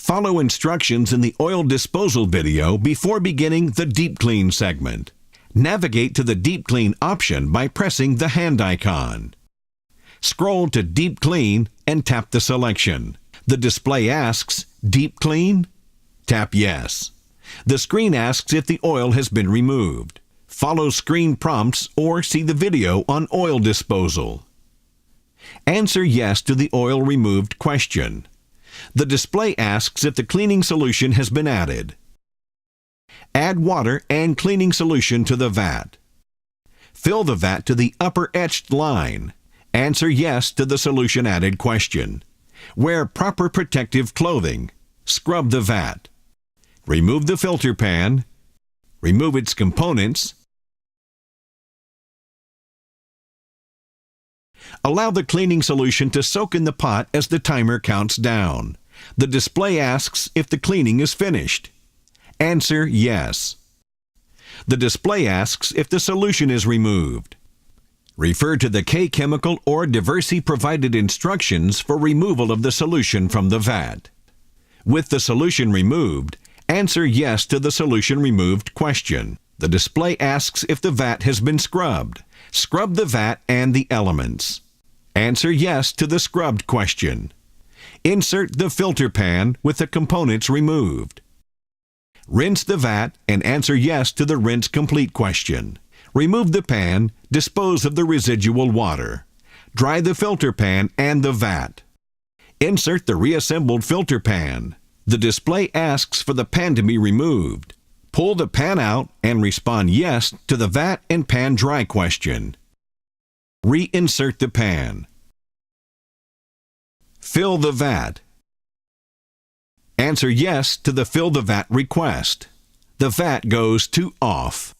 Follow instructions in the oil disposal video before beginning the Deep Clean segment. Navigate to the Deep Clean option by pressing the hand icon. Scroll to Deep Clean and tap the selection. The display asks, Deep Clean? Tap Yes. The screen asks if the oil has been removed. Follow screen prompts or see the video on oil disposal. Answer yes to the oil removed question. The display asks if the cleaning solution has been added. Add water and cleaning solution to the vat. Fill the vat to the upper etched line. Answer yes to the solution added question. Wear proper protective clothing. Scrub the vat. Remove the filter pan. Remove its components. Allow the cleaning solution to soak in the pot as the timer counts down. The display asks if the cleaning is finished. Answer yes. The display asks if the solution is removed. Refer to the K-Chemical or Diversey provided instructions for removal of the solution from the vat. With the solution removed, answer yes to the solution removed question. The display asks if the vat has been scrubbed. Scrub the vat and the elements. Answer yes to the scrubbed question. Insert the filter pan with the components removed. Rinse the vat and answer yes to the rinse complete question. Remove the pan, dispose of the residual water. Dry the filter pan and the vat. Insert the reassembled filter pan. The display asks for the pan to be removed. Pull the pan out and respond yes to the vat and pan dry question. Reinsert the pan. Fill the vat. Answer yes to the fill the vat request. The vat goes to off.